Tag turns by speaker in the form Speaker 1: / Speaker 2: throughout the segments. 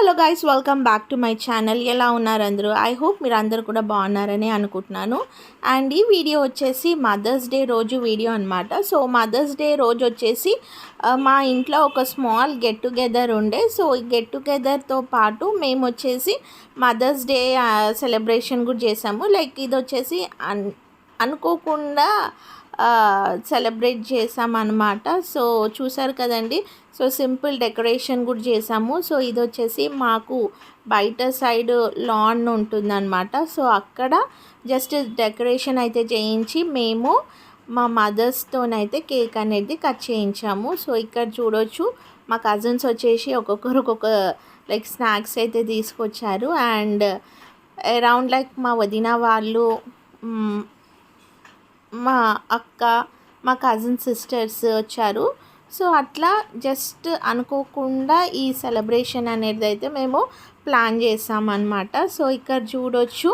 Speaker 1: Hello guys, welcome back to my channel. ఎలా ఉన్నారు అందరూ? ఐ హోప్ మీరు అందరూ కూడా బాగున్నారని అనుకుంటున్నాను. అండ్ ఈ వీడియో వచ్చేసి మదర్స్ డే రోజు వీడియో అనమాట. సో మదర్స్ డే రోజు వచ్చేసి మా ఇంట్లో ఒక స్మాల్ గెట్ టుగెదర్ ఉండే. సో ఈ గెట్ టుగెదర్తో పాటు మేము వచ్చేసి మదర్స్ డే సెలబ్రేషన్ కూడా చేసాము. లైక్ ఇది వచ్చేసి అనుకోకుండా సెలబ్రేట్ చేసామన్నమాట. సో చూసారు కదండి. సో సింపుల్ డెకరేషన్ కూడా చేసాము. సో ఇది వచ్చేసి మాకు బయట సైడ్ లాన్ ఉంటుందన్నమాట. సో అక్కడ జస్ట్ డెకరేషన్ అయితే చేయించి మేము మా మదర్స్తోనైతే కేక్ అనేది కట్ చేయించాము. సో ఇక్కడ చూడొచ్చు మా కజిన్స్ వచ్చేసి ఒక్కొక్కరు ఒక్కొక్క లైక్ స్నాక్స్ అయితే తీసుకొచ్చారు. అండ్ అరౌండ్ లైక్ మా వదిన వాళ్ళు, మా అక్క, మా కజిన్ సిస్టర్స్ వచ్చారు. సో అట్లా జస్ట్ అనుకోకుండా ఈ సెలబ్రేషన్ అనేది అయితే మేము ప్లాన్ చేసామన్నమాట. సో ఇక్కడ చూడొచ్చు,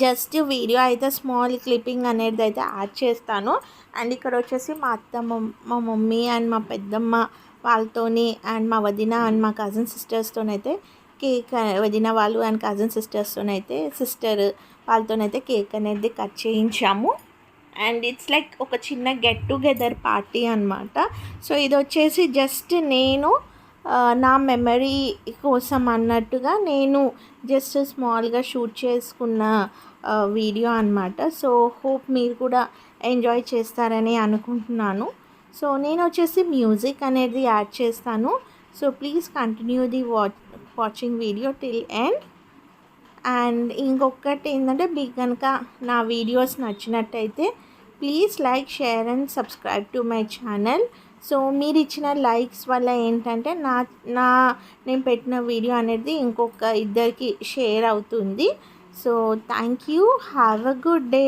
Speaker 1: జస్ట్ వీడియో అయితే స్మాల్ క్లిప్పింగ్ అనేది అయితే యాడ్ చేస్తాను. అండ్ ఇక్కడ వచ్చేసి మా అత్తమ్మ, మా మమ్మీ అండ్ మా పెద్దమ్మ వాళ్ళతోని, అండ్ మా వదిన అండ్ మా కజిన్ సిస్టర్స్తోనైతే కేక్, వదిన వాళ్ళు అండ్ కజిన్ సిస్టర్స్తోనైతే సిస్టర్ వాళ్ళతోనైతే కేక్ అనేది కట్ చేయించాము. అండ్ ఇట్స్ లైక్ ఒక చిన్న గెట్ టుగెదర్ పార్టీ అనమాట. సో ఇది వచ్చేసి జస్ట్ నేను నా మెమరీ కోసం అన్నట్టుగా నేను జస్ట్ స్మాల్గా షూట్ చేసుకున్న వీడియో అనమాట. సో హోప్ మీరు కూడా ఎంజాయ్ చేస్తారని అనుకుంటున్నాను. సో నేను వచ్చేసి మ్యూజిక్ అనేది యాడ్ చేస్తాను. So please continue the watching video till end. And ఇంకొకటి ఏంటంటే, మీకు కనుక నా వీడియోస్ నచ్చినట్టయితే please like, share and subscribe to my channel. So మీరు ఇచ్చిన లైక్స్ వల్ల ఏంటంటే నేను పెట్టిన వీడియో అనేది ఇంకొక ఇద్దరికి షేర్ అవుతుంది. So thank you. Have a good day.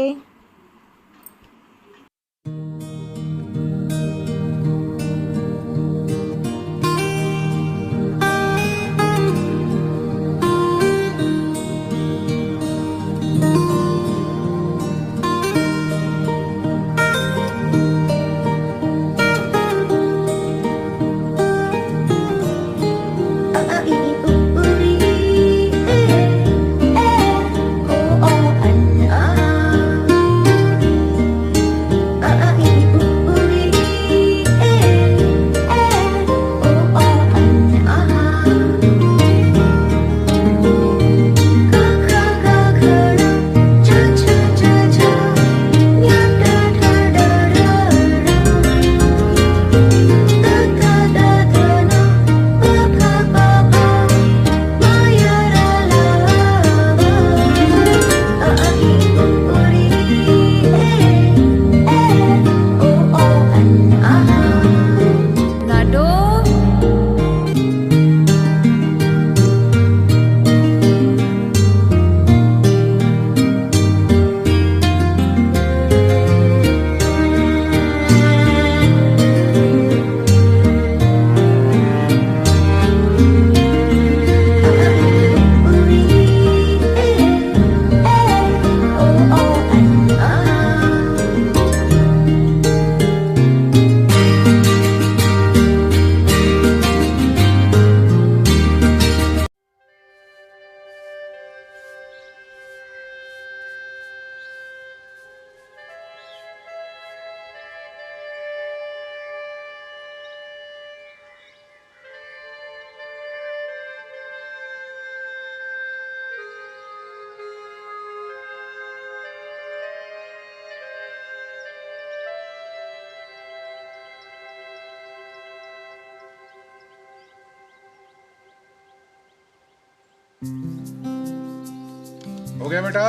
Speaker 2: हो गया बेटा,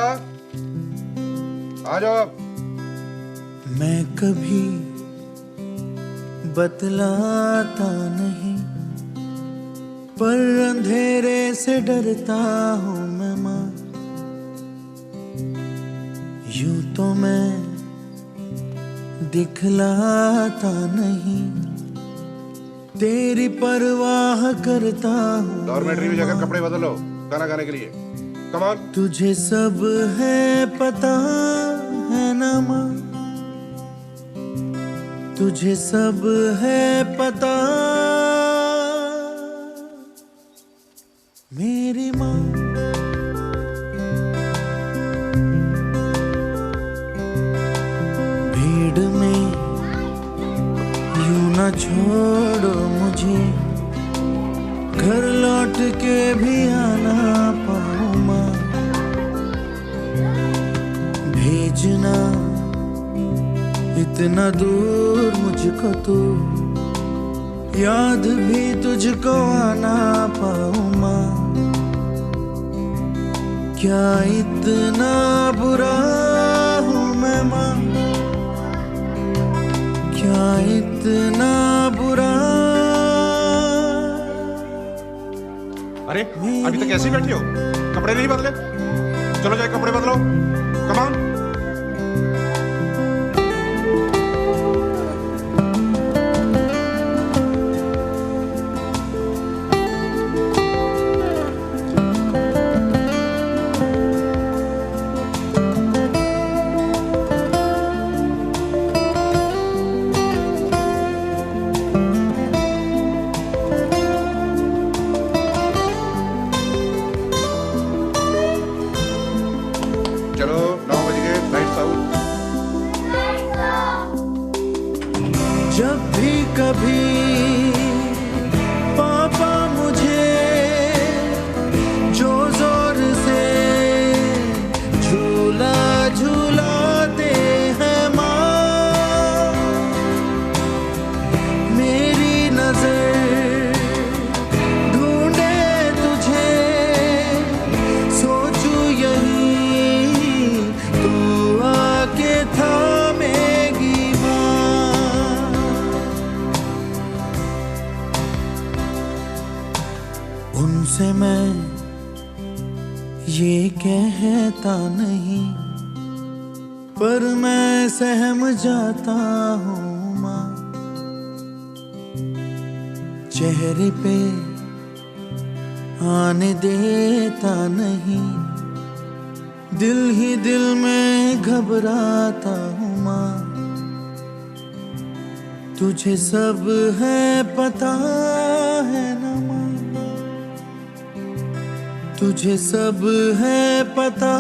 Speaker 2: आ जाओ।
Speaker 3: मैं कभी बतलाता नहीं, पर अंधेरे से डरता हूँ मैं माँ। यूं तो मैं दिखलाता नहीं, तेरी परवाह करता हूँ।
Speaker 2: डॉर्मेट्री में जाकर कपड़े बदलो खाना खाने के लिए। Come on.
Speaker 3: तुझे सब है पता है ना माँ, तुझे सब है पता छोड़ो मुझे, घर लौट के भी आना पाऊँ माँ। भेजना इतना दूर मुझको तो, याद भी तुझको आना पाऊँ माँ। क्या इतना बुरा हूँ मैं माँ, क्या इतना बुरा।
Speaker 2: अरे अभी तक ऐसे ही बैठी हो, कपड़े नहीं बदले? चलो जाए कपड़े बदलो, कमान। चलो 9 बज गए, लाइट्स आउट।
Speaker 3: जब भी कभी पापा मुझे जो जोर से झूला झूलाते हैं माँ, मेरी नजर ढूंढे तुझे, सोचूं यही तू आके थामेगी माँ। उनसे मैं ये कहता नहीं, पर मैं सहम जाता हूँ माँ। चेहरे पे आने देता नहीं, दिल ही दिल में घबराता हूँ माँ। तुझे सब है पता है ना माँ, तुझे सब है पता